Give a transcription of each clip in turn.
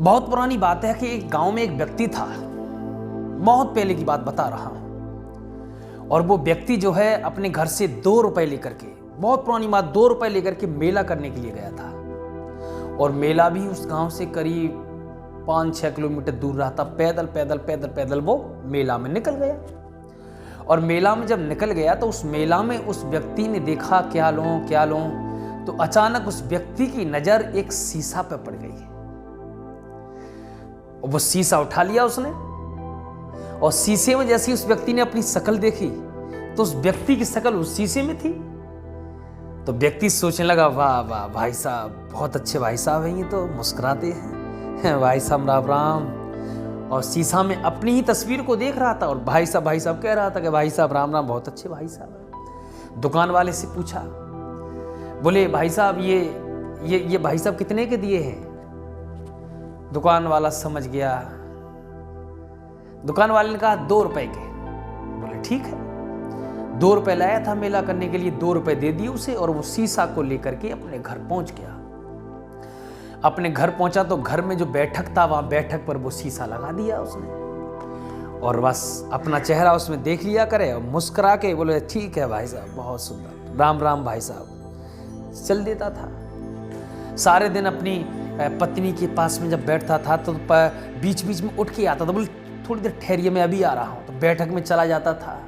बहुत पुरानी बात है कि एक गांव में एक व्यक्ति था। बहुत पहले की बात बता रहा हूं। और वो व्यक्ति जो है अपने घर से 2 रुपए लेकर के, बहुत पुरानी बात, 2 रुपए लेकर के मेला करने के लिए गया था। और मेला भी उस गांव से करीब 5-6 किलोमीटर दूर रहा था। पैदल पैदल पैदल पैदल वो मेला में निकल गया। और मेला में जब निकल गया तो उस मेला में उस व्यक्ति ने देखा क्या लूं, तो अचानक उस व्यक्ति की नजर एक शीशा पे पड़ गई। वो शीशा उठा लिया उसने, और शीशे में जैसे उस व्यक्ति ने अपनी शक्ल देखी तो उस व्यक्ति की शक्ल उस शीशे में थी। तो व्यक्ति सोचने लगा, वाह वाह भाई साहब, बहुत अच्छे भाई साहब हैं, ये तो मुस्कुराते हैं भाई साहब राम राम। और शीशा में अपनी ही तस्वीर को देख रहा था और भाई साहब कह रहा था कि भाई साहब राम राम, बहुत अच्छे भाई साहब। दुकान वाले से पूछा, बोले भाई साहब ये भाई साहब कितने के दिए हैं? दुकान वाला समझ गया। दुकान वाले ने कहा 2 रुपए के। बोले ठीक है। 2 रुपए लाया था मेला करने के लिए, 2 रुपए दे दिए उसे और वो शीशा को लेकर के अपने घर पहुंच गया। अपने घर पहुंचा तो घर में जो बैठक था, वहां बैठक पर वो शीशा लगा दिया उसने और बस अपना चेहरा उसमें देख लिया करे और मुस्कुरा के बोले ठीक है भाई साहब, बहुत सुंदर, राम राम भाई साहब, चल देता था। सारे दिन अपनी पत्नी के पास में जब बैठता था तो बीच बीच में उठ के आता था, बोले थोड़ी देर ठहरिए, मैं अभी आ रहा हूं। तो बैठक में चला जाता था,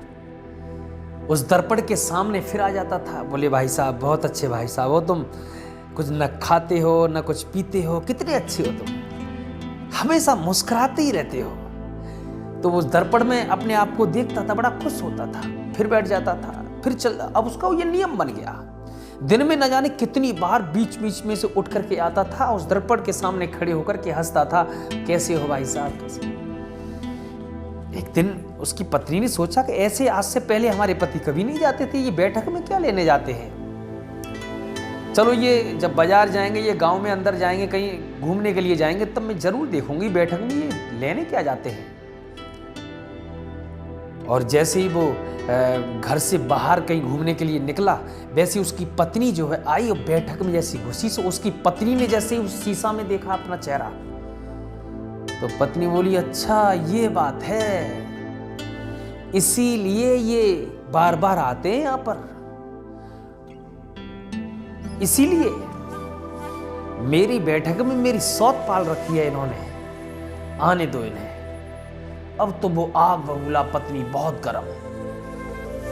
उस दर्पण के सामने फिर आ जाता था। बोले भाई साहब, बहुत अच्छे भाई साहब हो तुम, कुछ न खाते हो न कुछ पीते हो, कितने अच्छे हो तुम, हमेशा मुस्कुराते ही रहते हो। तो उस दर्पण में अपने आप को देखता था, बड़ा खुश होता था, फिर बैठ जाता था, फिर चल। अब उसका ये नियम बन गया, दिन में न जाने कितनी बार बीच बीच में से उठ करके आता था, उस दर्पण के सामने खड़े होकर के हंसता था, कैसे हो भाई साहब, कैसे। एक दिन उसकी पत्नी ने सोचा कि ऐसे आज से पहले हमारे पति कभी नहीं जाते थे, ये बैठक में क्या लेने जाते हैं। चलो ये जब बाजार जाएंगे, ये गांव में अंदर जाएंगे, कहीं घूमने के लिए जाएंगे, तब मैं जरूर देखूंगी बैठक में ये लेने क्या जाते हैं। और जैसे ही वो घर से बाहर कहीं घूमने के लिए निकला, वैसे उसकी पत्नी जो है आई और बैठक में जैसी घुसी, सो उसकी पत्नी ने जैसे उस शीशा में देखा अपना चेहरा, तो पत्नी बोली, अच्छा ये बात है, इसीलिए ये बार बार आते हैं यहां पर, इसीलिए मेरी बैठक में मेरी सौत पाल रखी है इन्होंने, आने दो इन्हें। अब तो वो आग बबूला पत्नी बहुत गर्म,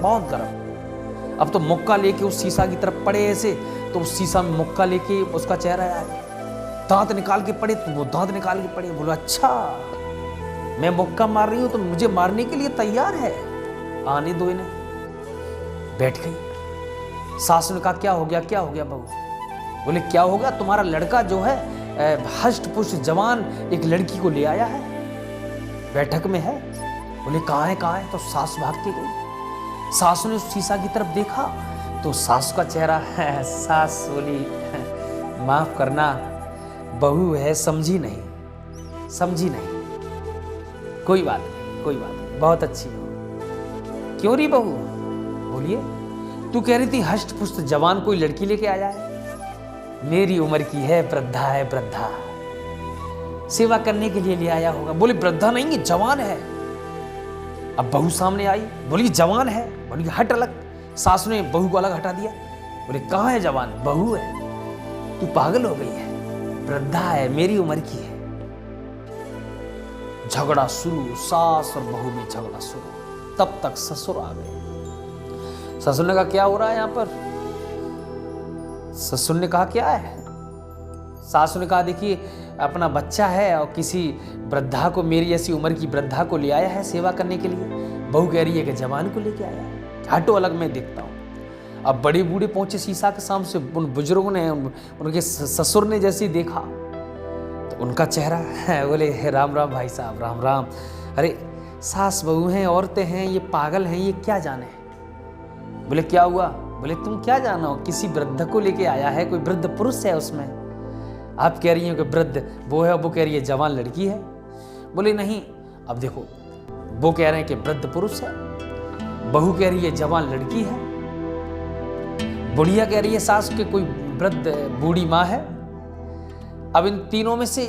बहुत गर्म। अब तो मुक्का लेके उस शीशा की तरफ पड़े ऐसे, तो उस शीशा में मुक्का लेके उसका चेहरा आया, दांत निकाल के पड़े तो वो दांत निकाल के पड़े। बोला, अच्छा मैं मुक्का मार रही हूं तो मुझे मारने के लिए तैयार है, आने दो इन्हें। बैठ गई। सास ने कहा, क्या हो गया बहू? बोले, क्या होगा, तुम्हारा लड़का जो है हष्ट पुष्ट जवान एक लड़की को ले आया है, बैठक में है। बोले, कहाँ है? तो सास भाग के गई। सास ने उस शीशा की तरफ देखा तो सास का चेहरा है। सास बोली, माफ करना बहू है, समझी नहीं, कोई बात नहीं, बहुत अच्छी हो। क्यों रही बहू? बोलिए। तू कह रही थी हष्ट पुष्ट जवान कोई लड़की लेके आया है, मेरी उम्र की है, वृद्धा, सेवा करने के लिए ले आया होगा। बोले, वृद्धा नहीं है, जवान है। अब बहू सामने आई, बोली जवान है। बोली, हट अलग। सास ने बहू को अलग हटा दिया। बोले, कहाँ है जवान? बहू है। तू पागल हो गई है, वृद्धा है, मेरी उम्र की है। झगड़ा शुरू, सास और बहू में झगड़ा शुरू। तब तक ससुर आ गए। ससुर ने कहा, क्या हो रहा है यहाँ पर? ससुर ने कहा, क्या है? सासु ने कहा, देखिए अपना बच्चा है और किसी वृद्धा को, मेरी ऐसी उम्र की वृद्धा को ले आया है सेवा करने के लिए। बहू कह रही है कि जवान को लेके आया है, हटो अलग, मैं देखता हूँ। अब बड़े बूढ़े पहुंचे शीशा के सामने से, उन बुजुर्गों ने, उनके ससुर ने जैसे देखा तो उनका चेहरा है, बोले, राम राम भाई साहब, राम राम। अरे सास बहू हैं, औरतें हैं, ये पागल हैं, ये क्या जाने। बोले, क्या हुआ? बोले, तुम क्या जानो, किसी वृद्ध को लेके आया है, कोई वृद्ध पुरुष है उसमें। आप कह रही हो कि वृद्ध वो है, वो कह रही है जवान लड़की है। बोले, नहीं। अब देखो, वो कह रहे हैं कि वृद्ध पुरुष है, बहू कह रही है जवान लड़की है, बुढ़िया कह रही है सास के कोई वृद्ध बूढ़ी माँ है। अब इन तीनों में से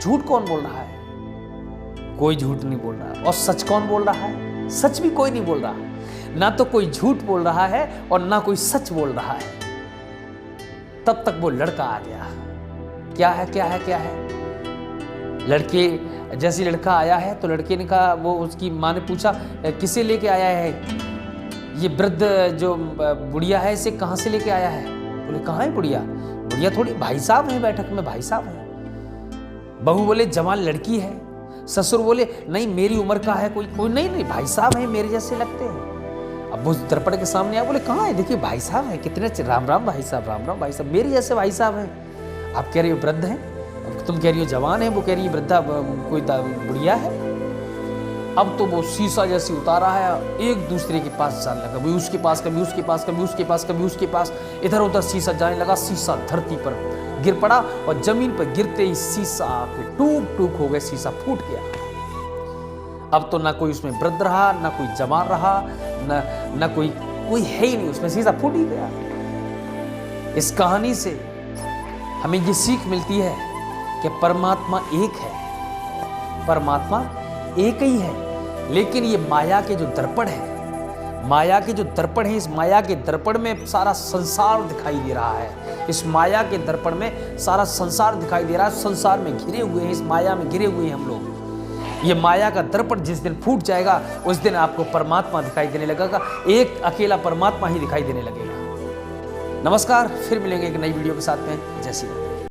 झूठ कौन बोल रहा है? कोई झूठ नहीं बोल रहा। और सच कौन बोल रहा है? सच भी कोई नहीं बोल रहा। ना तो कोई झूठ बोल रहा है और ना कोई सच बोल रहा है। तब तक वो लड़का आ गया। क्या है, क्या है, क्या है? लड़के जैसे लड़का आया है तो लड़के ने कहा, वो उसकी माँ ने पूछा, किसे लेके आया है? ये वृद्ध जो बुढ़िया है, इसे कहाँ से लेके आया है? बोले कहाँ है बुढ़िया? बुढ़िया थोड़ी, भाई साहब है बैठक में, भाई साहब है। बहू बोले जवान लड़की है। ससुर बोले नहीं मेरी उम्र का है कोई। कोई नहीं, भाई साहब है, मेरे जैसे लगते हैं। अब वो दर्पण के सामने आया, बोले कहाँ है? देखिए भाई साहब है, कितने राम राम भाई साहब, राम राम भाई साहब, मेरे जैसे भाई साहब हैं। आप कह रही हो वृद्ध हैं, तुम कह रही हो जवान है, वो कह रही है वृद्धा कोई बुढ़िया है। अब तो वो शीशा जैसी उतारा है, एक दूसरे के पास जाने लगा। कभी उसके पास, कभी उसके पास, कभी उसके पास, कभी उसके पास, इधर उधर शीशा जाने लगा। शीशा धरती पर गिर पड़ा और जमीन पर गिरते ही शीशा के टूक टूक हो गए, शीशा फूट गया। अब तो ना कोई उसमें वृद्ध रहा, ना कोई जवान रहा, ना कोई है ही नहीं उसमें, शीशा फूट ही गया। इस कहानी से हमें ये सीख मिलती है कि परमात्मा एक है, परमात्मा एक ही है। लेकिन ये माया के जो दर्पण है, माया के जो दर्पण है, इस माया के दर्पण में सारा संसार दिखाई दे रहा है। इस माया के दर्पण में सारा संसार दिखाई दे रहा है। संसार में घिरे हुए हैं, इस माया में घिरे हुए हैं हम लोग। ये माया का दर्पण जिस दिन फूट जाएगा, उस दिन आपको परमात्मा दिखाई देने लगेगा। एक अकेला परमात्मा ही दिखाई देने लगेगा। नमस्कार, फिर मिलेंगे एक नई वीडियो के साथ में। जय श्री राम।